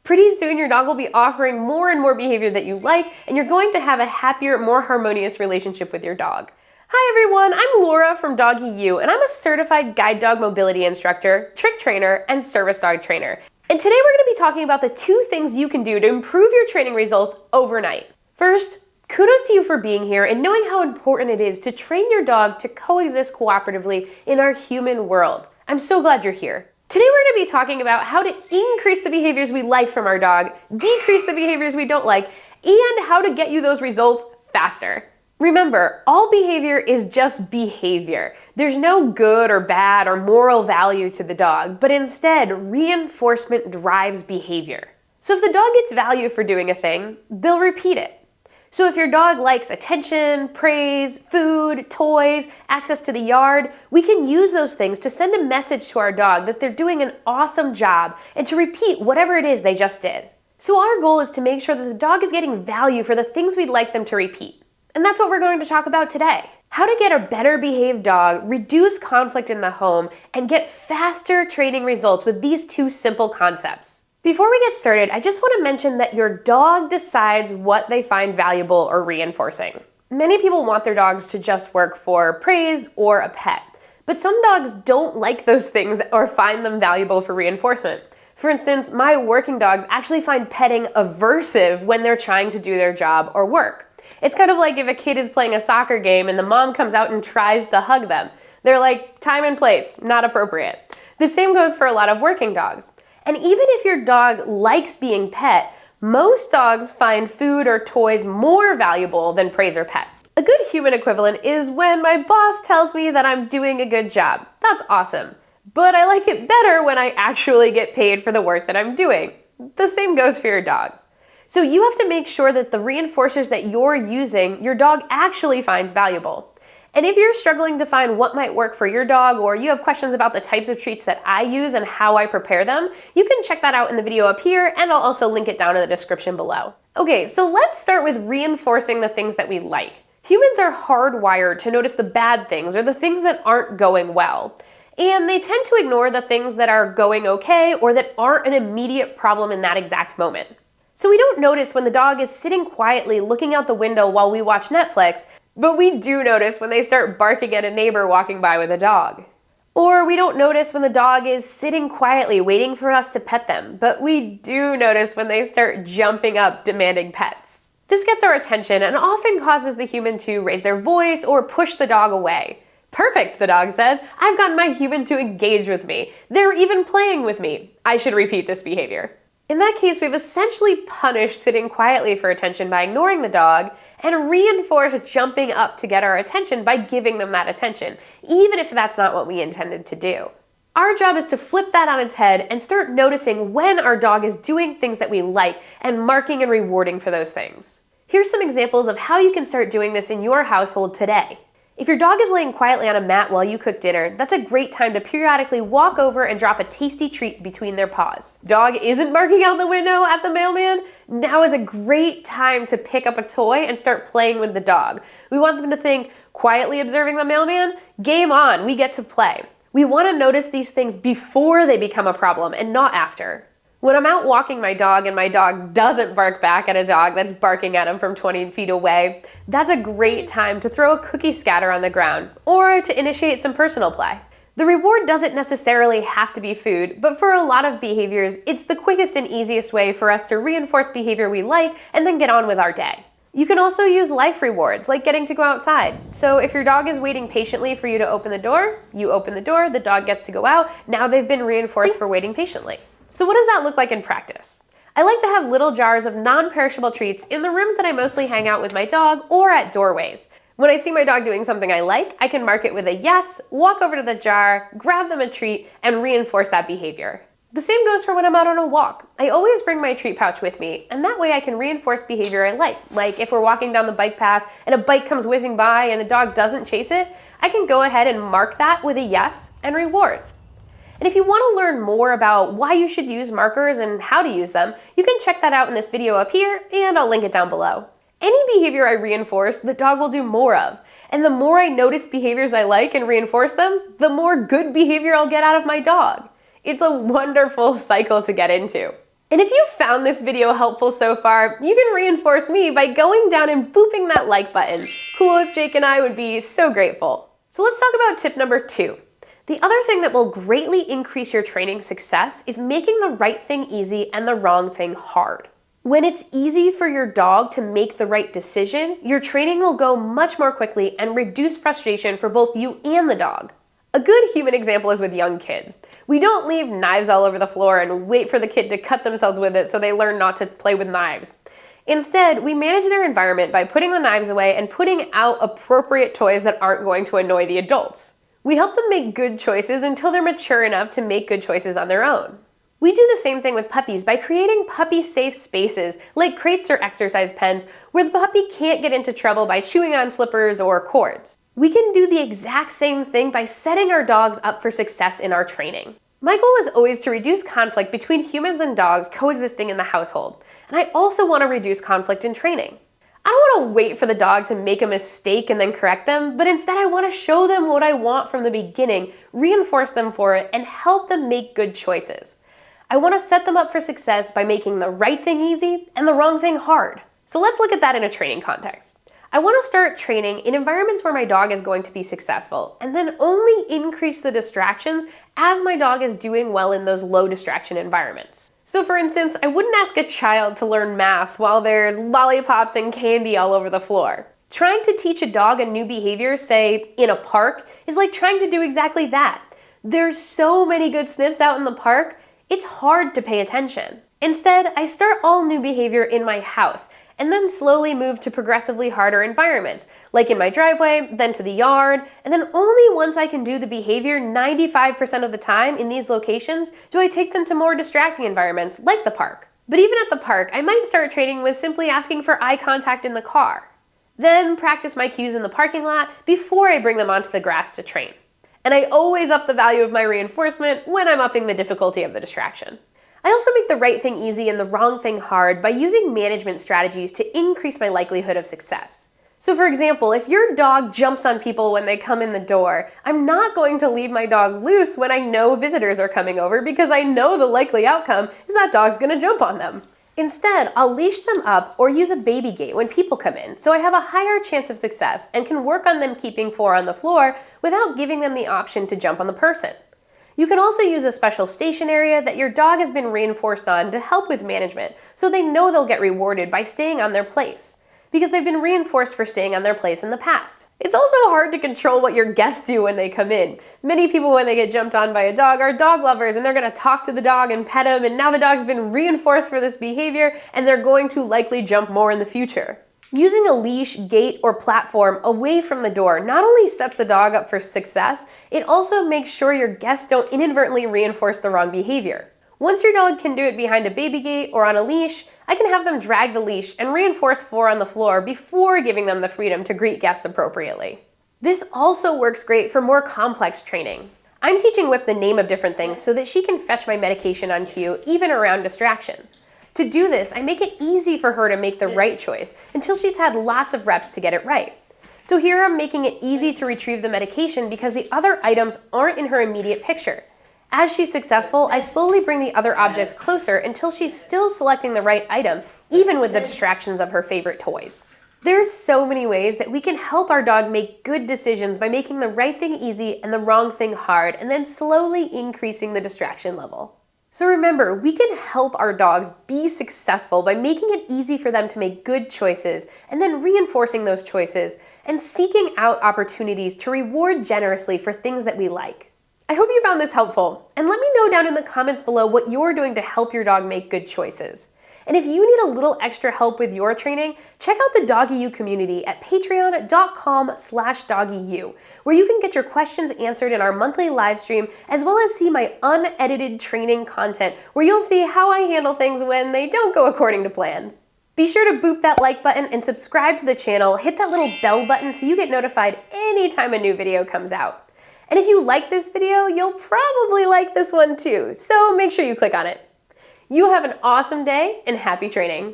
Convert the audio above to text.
Pretty soon your dog will be offering more and more behavior that you like, and you're going to have a happier, more harmonious relationship with your dog. Hi everyone, I'm Laura from Doggy U, and I'm a certified guide dog mobility instructor, trick trainer, and service dog trainer. And today we're going to be talking about the 2 things you can do to improve your training results overnight. First, kudos to you for being here and knowing how important it is to train your dog to coexist cooperatively in our human world. I'm so glad you're here. Today we're going to be talking about how to increase the behaviors we like from our dog, decrease the behaviors we don't like, and how to get you those results faster. Remember, all behavior is just behavior. There's no good or bad or moral value to the dog, but instead, reinforcement drives behavior. So if the dog gets value for doing a thing, they'll repeat it. So if your dog likes attention, praise, food, toys, access to the yard, we can use those things to send a message to our dog that they're doing an awesome job and to repeat whatever it is they just did. So our goal is to make sure that the dog is getting value for the things we'd like them to repeat. And that's what we're going to talk about today. How to get a better behaved dog, reduce conflict in the home, and get faster training results with these 2 simple concepts. Before we get started, I just want to mention that your dog decides what they find valuable or reinforcing. Many people want their dogs to just work for praise or a pet, but some dogs don't like those things or find them valuable for reinforcement. For instance, my working dogs actually find petting aversive when they're trying to do their job or work. It's kind of like if a kid is playing a soccer game and the mom comes out and tries to hug them. They're like, time and place, not appropriate. The same goes for a lot of working dogs. And even if your dog likes being pet, most dogs find food or toys more valuable than praise or pets. A good human equivalent is when my boss tells me that I'm doing a good job. That's awesome. But I like it better when I actually get paid for the work that I'm doing. The same goes for your dogs. So you have to make sure that the reinforcers that you're using, your dog actually finds valuable. And if you're struggling to find what might work for your dog, or you have questions about the types of treats that I use and how I prepare them, you can check that out in the video up here, and I'll also link it down in the description below. Okay, so let's start with reinforcing the things that we like. Humans are hardwired to notice the bad things or the things that aren't going well. And they tend to ignore the things that are going okay or that aren't an immediate problem in that exact moment. So we don't notice when the dog is sitting quietly looking out the window while we watch Netflix, but we do notice when they start barking at a neighbor walking by with a dog. Or we don't notice when the dog is sitting quietly waiting for us to pet them, but we do notice when they start jumping up demanding pets. This gets our attention and often causes the human to raise their voice or push the dog away. Perfect, the dog says. I've gotten my human to engage with me. They're even playing with me. I should repeat this behavior. In that case, we've essentially punished sitting quietly for attention by ignoring the dog and reinforced jumping up to get our attention by giving them that attention, even if that's not what we intended to do. Our job is to flip that on its head and start noticing when our dog is doing things that we like and marking and rewarding for those things. Here's some examples of how you can start doing this in your household today. If your dog is laying quietly on a mat while you cook dinner, that's a great time to periodically walk over and drop a tasty treat between their paws. Dog isn't barking out the window at the mailman? Now is a great time to pick up a toy and start playing with the dog. We want them to think, quietly observing the mailman? Game on, we get to play. We want to notice these things before they become a problem and not after. When I'm out walking my dog and my dog doesn't bark back at a dog that's barking at him from 20 feet away, that's a great time to throw a cookie scatter on the ground or to initiate some personal play. The reward doesn't necessarily have to be food, but for a lot of behaviors, it's the quickest and easiest way for us to reinforce behavior we like and then get on with our day. You can also use life rewards, like getting to go outside. So if your dog is waiting patiently for you to open the door, you open the door, the dog gets to go out, now they've been reinforced for waiting patiently. So what does that look like in practice? I like to have little jars of non-perishable treats in the rooms that I mostly hang out with my dog or at doorways. When I see my dog doing something I like, I can mark it with a yes, walk over to the jar, grab them a treat, and reinforce that behavior. The same goes for when I'm out on a walk. I always bring my treat pouch with me, and that way I can reinforce behavior I like if we're walking down the bike path and a bike comes whizzing by and the dog doesn't chase it, I can go ahead and mark that with a yes and reward. And if you want to learn more about why you should use markers and how to use them, you can check that out in this video up here, and I'll link it down below. Any behavior I reinforce, the dog will do more of. And the more I notice behaviors I like and reinforce them, the more good behavior I'll get out of my dog. It's a wonderful cycle to get into. And if you found this video helpful so far, you can reinforce me by going down and booping that like button. Cool if Jake and I would be so grateful. So let's talk about tip number 2. The other thing that will greatly increase your training success is making the right thing easy and the wrong thing hard. When it's easy for your dog to make the right decision, your training will go much more quickly and reduce frustration for both you and the dog. A good human example is with young kids. We don't leave knives all over the floor and wait for the kid to cut themselves with it so they learn not to play with knives. Instead, we manage their environment by putting the knives away and putting out appropriate toys that aren't going to annoy the adults. We help them make good choices until they're mature enough to make good choices on their own. We do the same thing with puppies by creating puppy-safe spaces like crates or exercise pens where the puppy can't get into trouble by chewing on slippers or cords. We can do the exact same thing by setting our dogs up for success in our training. My goal is always to reduce conflict between humans and dogs coexisting in the household, and I also want to reduce conflict in training. I don't want to wait for the dog to make a mistake and then correct them, but instead I want to show them what I want from the beginning, reinforce them for it, and help them make good choices. I want to set them up for success by making the right thing easy and the wrong thing hard. So let's look at that in a training context. I want to start training in environments where my dog is going to be successful, and then only increase the distractions as my dog is doing well in those low distraction environments. So for instance, I wouldn't ask a child to learn math while there's lollipops and candy all over the floor. Trying to teach a dog a new behavior, say in a park, is like trying to do exactly that. There's so many good sniffs out in the park, it's hard to pay attention. Instead, I start all new behavior in my house, and then slowly move to progressively harder environments, like in my driveway, then to the yard, and then only once I can do the behavior 95% of the time in these locations do I take them to more distracting environments, like the park. But even at the park, I might start training with simply asking for eye contact in the car. Then practice my cues in the parking lot before I bring them onto the grass to train. And I always up the value of my reinforcement when I'm upping the difficulty of the distraction. I also make the right thing easy and the wrong thing hard by using management strategies to increase my likelihood of success. So for example, if your dog jumps on people when they come in the door, I'm not going to leave my dog loose when I know visitors are coming over because I know the likely outcome is that dog's gonna jump on them. Instead, I'll leash them up or use a baby gate when people come in, so I have a higher chance of success and can work on them keeping 4 on the floor without giving them the option to jump on the person. You can also use a special station area that your dog has been reinforced on to help with management, so they know they'll get rewarded by staying on their place, because they've been reinforced for staying on their place in the past. It's also hard to control what your guests do when they come in. Many people, when they get jumped on by a dog, are dog lovers, and they're gonna talk to the dog and pet him, and now the dog's been reinforced for this behavior, and they're going to likely jump more in the future. Using a leash, gate, or platform away from the door not only sets the dog up for success, it also makes sure your guests don't inadvertently reinforce the wrong behavior. Once your dog can do it behind a baby gate or on a leash, I can have them drag the leash and reinforce 4 on the floor before giving them the freedom to greet guests appropriately. This also works great for more complex training. I'm teaching Whip the name of different things so that she can fetch my medication on cue, even around distractions. To do this, I make it easy for her to make the right choice until she's had lots of reps to get it right. So here I'm making it easy to retrieve the medication because the other items aren't in her immediate picture. As she's successful, I slowly bring the other objects closer until she's still selecting the right item, even with the distractions of her favorite toys. There's so many ways that we can help our dog make good decisions by making the right thing easy and the wrong thing hard, and then slowly increasing the distraction level. So remember, we can help our dogs be successful by making it easy for them to make good choices and then reinforcing those choices and seeking out opportunities to reward generously for things that we like. I hope you found this helpful, and let me know down in the comments below what you're doing to help your dog make good choices. And if you need a little extra help with your training, check out the DoggyU community at patreon.com/DoggyU, where you can get your questions answered in our monthly live stream, as well as see my unedited training content, where you'll see how I handle things when they don't go according to plan. Be sure to boop that like button and subscribe to the channel. Hit that little bell button so you get notified anytime a new video comes out. And if you like this video, you'll probably like this one too, so make sure you click on it. You have an awesome day and happy training.